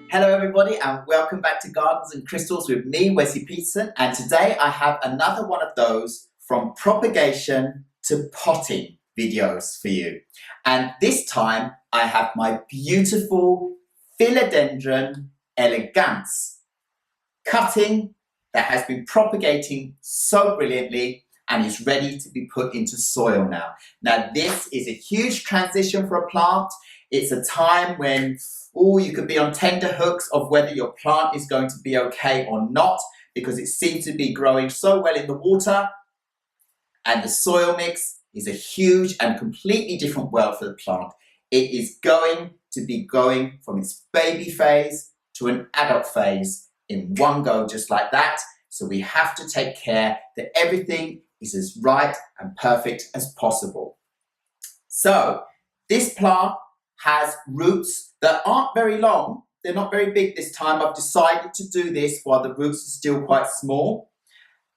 Hello everybody and welcome back to Gardens and Crystals with me, Wesley Peterson, and today I have another one of those from propagation to potting videos for you. And this time I have my beautiful Philodendron Elegans cutting that has been propagating so brilliantly and is ready to be put into soil now. Now this is a huge transition for a plant. It's a time when you could be on tender hooks of whether your plant is going to be okay or not, because it seems to be growing so well in the water, and the soil mix is a huge and completely different world for the plant. It is going to be going from its baby phase to an adult phase in one go, just like that. So we have to take care that everything is as right and perfect as possible. So this plant has roots that aren't very long. They're not very big this time. I've decided to do this while the roots are still quite small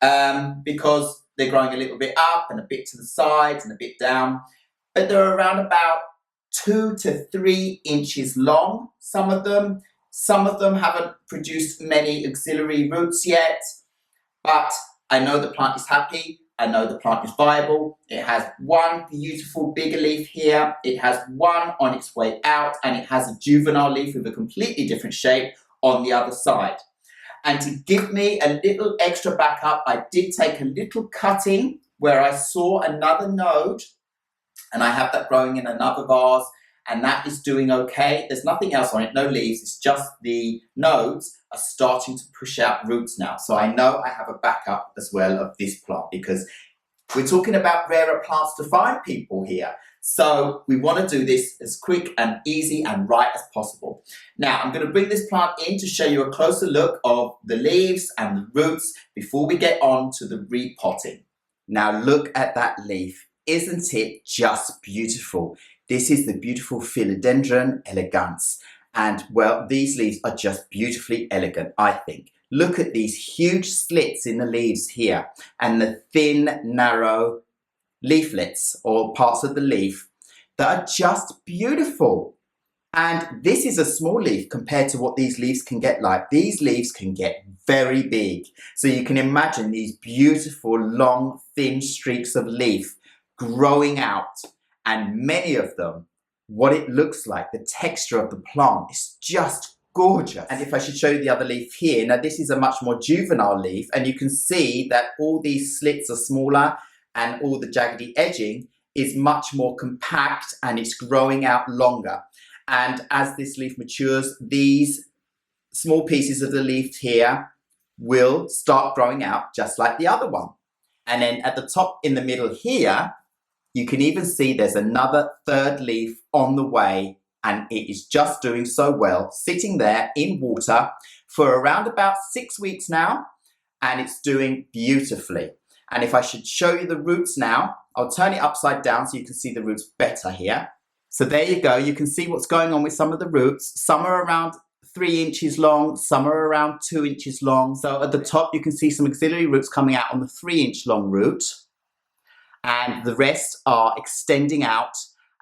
because they're growing a little bit up and a bit to the sides and a bit down. But they're around about 2 to 3 inches long, some of them. Some of them haven't produced many auxiliary roots yet, but I know the plant is happy. I know the plant is viable. It has one beautiful bigger leaf here. It has one on its way out, and it has a juvenile leaf with a completely different shape on the other side. And to give me a little extra backup, I did take a little cutting where I saw another node, and I have that growing in another vase, and that is doing okay. There's nothing else on it, no leaves, it's just the nodes are starting to push out roots now. So I know I have a backup as well of this plant, because we're talking about rarer plants to find, people, here. So we want to do this as quick and easy and right as possible. Now I'm going to bring this plant in to show you a closer look of the leaves and the roots before we get on to the repotting. Now look at that leaf. Isn't it just beautiful? This is the beautiful Philodendron Elegans. And well, these leaves are just beautifully elegant, I think. Look at these huge slits in the leaves here and the thin, narrow leaflets or parts of the leaf that are just beautiful. And this is a small leaf compared to what these leaves can get like. These leaves can get very big. So you can imagine these beautiful, long, thin streaks of leaf growing out. And many of them, what it looks like, the texture of the plant is just gorgeous. And if I should show you the other leaf here, now this is a much more juvenile leaf, and you can see that all these slits are smaller and all the jaggedy edging is much more compact and it's growing out longer. And as this leaf matures, these small pieces of the leaf here will start growing out just like the other one. And then at the top in the middle here, you can even see there's another third leaf on the way, and it is just doing so well, sitting there in water for around about 6 weeks now, and it's doing beautifully. And if I should show you the roots now, I'll turn it upside down so you can see the roots better here. So there you go, you can see what's going on with some of the roots. Some are around 3 inches long, some are around 2 inches long. So at the top you can see some auxiliary roots coming out on the 3-inch long root, and the rest are extending out,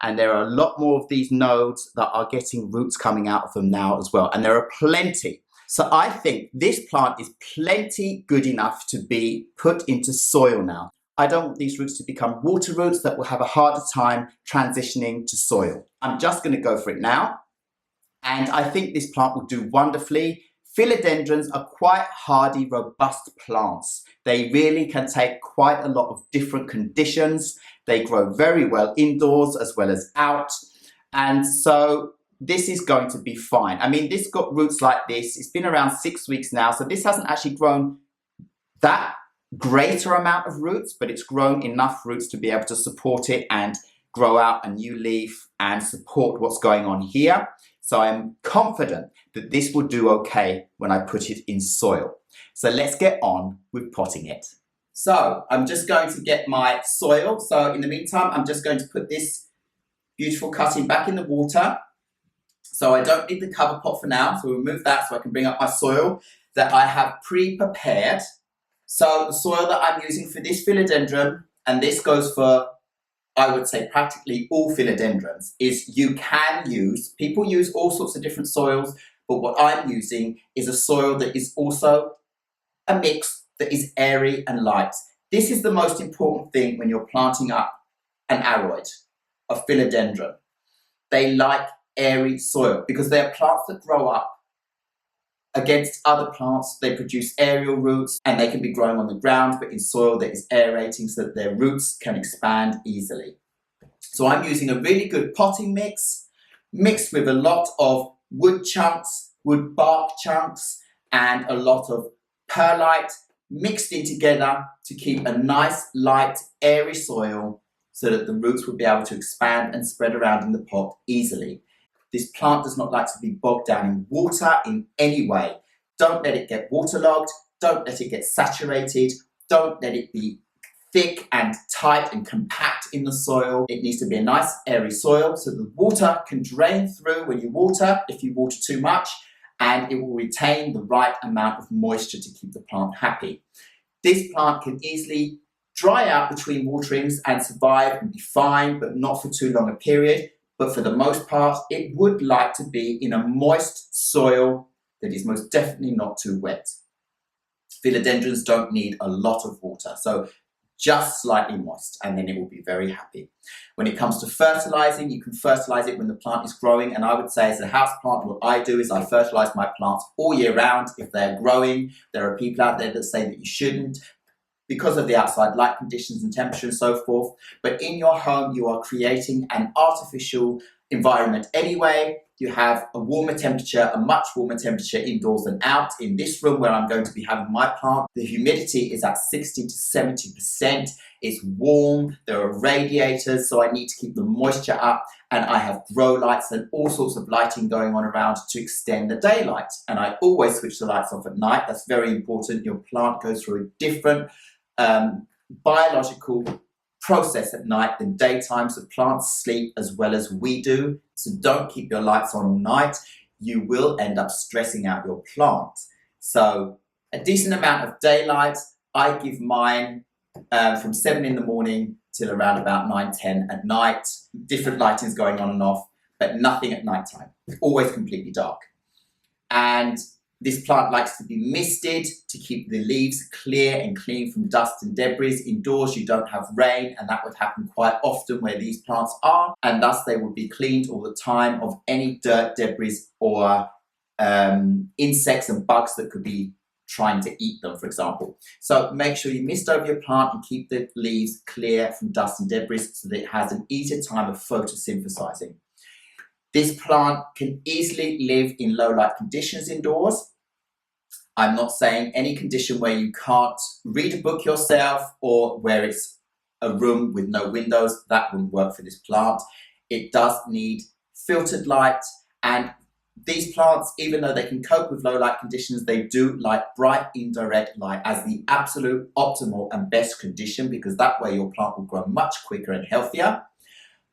and there are a lot more of these nodes that are getting roots coming out of them now as well, and there are plenty. So I think this plant is plenty good enough to be put into soil now. I don't want these roots to become water roots that will have a harder time transitioning to soil. I'm just going to go for it now, and I think this plant will do wonderfully. Philodendrons are quite hardy, robust plants. They really can take quite a lot of different conditions. They grow very well indoors as well as out. And so this is going to be fine. I mean, this got roots like this. It's been around 6 weeks now. So this hasn't actually grown that greater amount of roots, but it's grown enough roots to be able to support it and grow out a new leaf and support what's going on here. So I'm confident that this will do okay when I put it in soil. So let's get on with potting it. So I'm just going to get my soil. So in the meantime, I'm just going to put this beautiful cutting back in the water. So I don't need the cover pot for now. So we'll remove that so I can bring up my soil that I have pre-prepared. So the soil that I'm using for this philodendron, and this goes for I would say practically all philodendrons, is you can use, people use all sorts of different soils, but what I'm using is a soil that is also a mix that is airy and light. This is the most important thing when you're planting up an aroid, a philodendron. They like airy soil because they are plants that grow up against other plants. They produce aerial roots and they can be growing on the ground, but in soil that is aerating so that their roots can expand easily. So I'm using a really good potting mix, mixed with a lot of wood chunks, wood bark chunks, and a lot of perlite mixed in together to keep a nice, light, airy soil so that the roots will be able to expand and spread around in the pot easily. This plant does not like to be bogged down in water in any way. Don't let it get waterlogged. Don't let it get saturated. Don't let it be thick and tight and compact in the soil. It needs to be a nice airy soil so the water can drain through when you water, if you water too much, and it will retain the right amount of moisture to keep the plant happy. This plant can easily dry out between waterings and survive and be fine, but not for too long a period. But for the most part, it would like to be in a moist soil that is most definitely not too wet. Philodendrons don't need a lot of water, so just slightly moist, and then it will be very happy. When it comes to fertilizing, you can fertilize it when the plant is growing, and I would say as a house plant, what I do is I fertilize my plants all year round if they're growing. There are people out there that say that you shouldn't because of the outside light conditions and temperature and so forth. But in your home, you are creating an artificial environment anyway. You have a warmer temperature, a much warmer temperature indoors than out. In this room where I'm going to be having my plant, the humidity is at 60 to 70%. It's warm, there are radiators, so I need to keep the moisture up, and I have grow lights and all sorts of lighting going on around to extend the daylight. And I always switch the lights off at night. That's very important. Your plant goes through a different biological process at night than daytime, so plants sleep as well as we do. So don't keep your lights on all night. You will end up stressing out your plant. So a decent amount of daylight. I give mine from 7 in the morning till around about 9, 10 at night. Different lightings going on and off, but nothing at night time. Always completely dark. And this plant likes to be misted to keep the leaves clear and clean from dust and debris. Indoors you don't have rain, and that would happen quite often where these plants are, and thus they would be cleaned all the time of any dirt, debris or insects and bugs that could be trying to eat them, for example. So make sure you mist over your plant and keep the leaves clear from dust and debris so that it has an easier time of photosynthesizing. This plant can easily live in low light conditions indoors. I'm not saying any condition where you can't read a book yourself or where it's a room with no windows. That wouldn't work for this plant. It does need filtered light, and these plants, even though they can cope with low light conditions, they do like bright indirect light as the absolute optimal and best condition, because that way your plant will grow much quicker and healthier.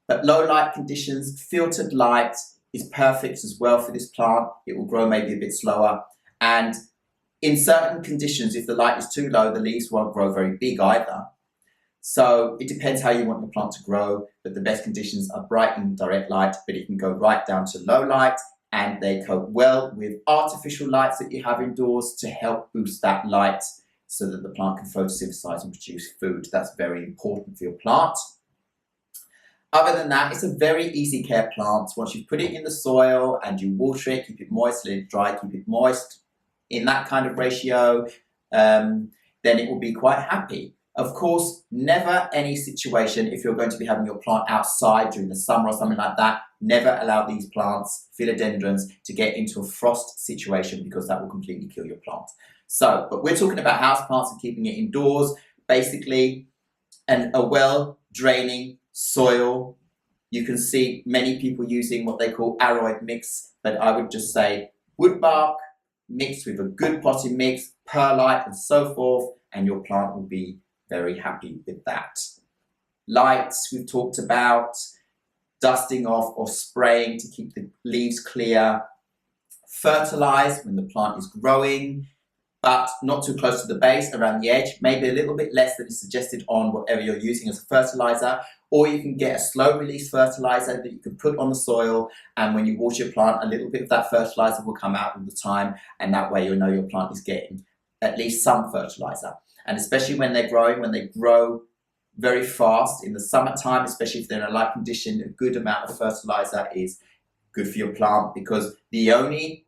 But low light conditions, filtered light is perfect as well for this plant. It will grow maybe a bit slower. And in certain conditions, if the light is too low, the leaves won't grow very big either. So it depends how you want your plant to grow, but the best conditions are bright and direct light, but it can go right down to low light, and they cope well with artificial lights that you have indoors to help boost that light so that the plant can photosynthesize and produce food. That's very important for your plant. Other than that, it's a very easy care plant. Once you've put it in the soil and you water it, keep it moist, let it dry, keep it moist, in that kind of ratio, then it will be quite happy. Of course, never any situation, if you're going to be having your plant outside during the summer or something like that, never allow these plants, philodendrons, to get into a frost situation, because that will completely kill your plant. So, but we're talking about house plants and keeping it indoors, basically, and a well-draining soil. You can see many people using what they call aroid mix, but I would just say wood bark mixed with a good potting mix, perlite and so forth, and your plant will be very happy with that. Lights we've talked about, dusting off or spraying to keep the leaves clear, fertilize when the plant is growing, but not too close to the base, around the edge, maybe a little bit less than is suggested on whatever you're using as a fertilizer. or you can get a slow release fertilizer that you can put on the soil, and when you water your plant, a little bit of that fertilizer will come out all the time, and that way you'll know your plant is getting at least some fertilizer. And especially when they're growing, when they grow very fast in the summertime, especially if they're in a light condition, a good amount of fertilizer is good for your plant, because the only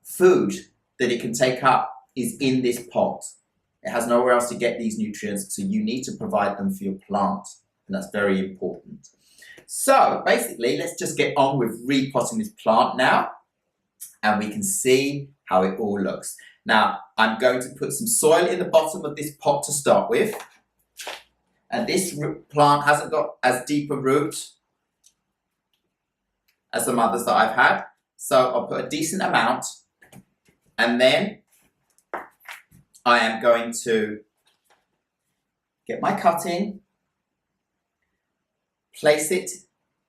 food that it can take up is in this pot. It has nowhere else to get these nutrients, so you need to provide them for your plant, and that's very important. So basically, let's just get on with repotting this plant now, and we can see how it all looks. Now, I'm going to put some soil in the bottom of this pot to start with, and this plant hasn't got as deep a root as some others that I've had, so I'll put a decent amount, and then I am going to get my cutting, place it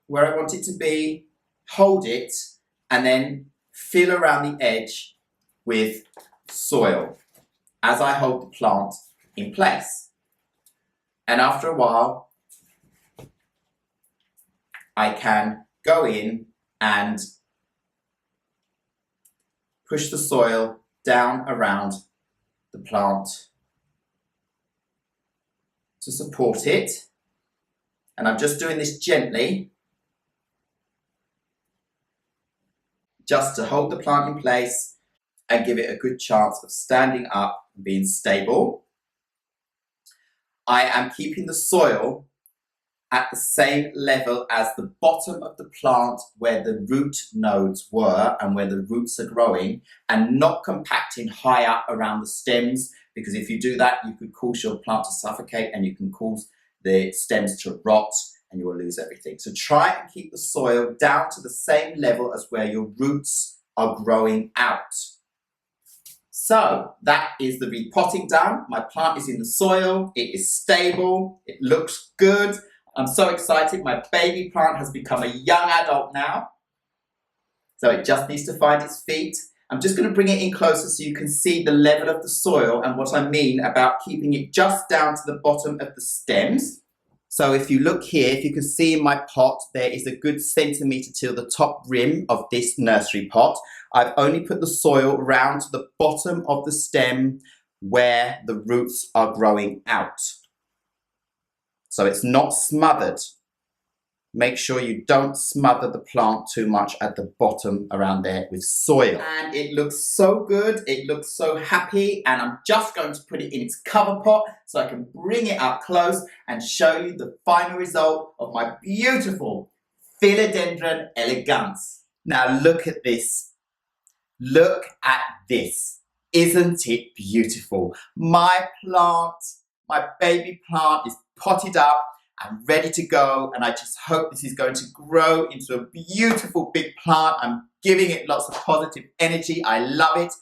where I want it to be, hold it, and then fill around the edge with soil as I hold the plant in place. And after a while, I can go in and push the soil down around the plant to support it. And I'm just doing this gently, just to hold the plant in place and give it a good chance of standing up and being stable. I am keeping the soil at the same level as the bottom of the plant where the root nodes were and where the roots are growing, and not compacting high up around the stems, because if you do that, you could cause your plant to suffocate and you can cause the stems to rot and you will lose everything. So try and keep the soil down to the same level as where your roots are growing out. So that is the repotting done. My plant is in the soil, it is stable, it looks good. I'm so excited. My baby plant has become a young adult now. So it just needs to find its feet. I'm just going to bring it in closer so you can see the level of the soil and what I mean about keeping it just down to the bottom of the stems. So if you look here, if you can see in my pot, there is a good centimetre to the top rim of this nursery pot. I've only put the soil round to the bottom of the stem where the roots are growing out. So it's not smothered. Make sure you don't smother the plant too much at the bottom around there with soil. And it looks so good, it looks so happy, and I'm just going to put it in its cover pot so I can bring it up close and show you the final result of my beautiful Philodendron Elegans. Now look at this. Look at this. Isn't it beautiful? My plant, my baby plant is potted up and ready to go, and I just hope this is going to grow into a beautiful big plant. I'm giving it lots of positive energy. I love it.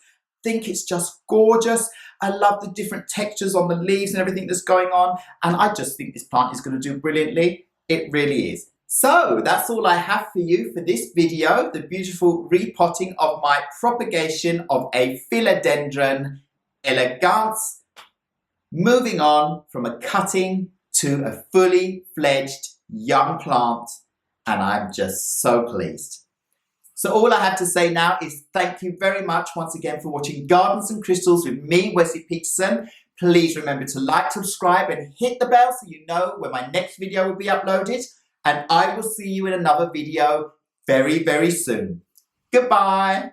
Think it's just gorgeous. I love the different textures on the leaves and everything that's going on, and I just think this plant is going to do brilliantly. It really is. So that's all I have for you for this video, the beautiful repotting of my propagation of a Philodendron Elegans. Moving on from a cutting to a fully fledged young plant, and I'm just so pleased. So all I have to say now is thank you very much once again for watching Gardens and Crystals with me, Wesley Peterson. Please remember to like, subscribe and hit the bell so you know when my next video will be uploaded, and I will see you in another video very, very soon. Goodbye.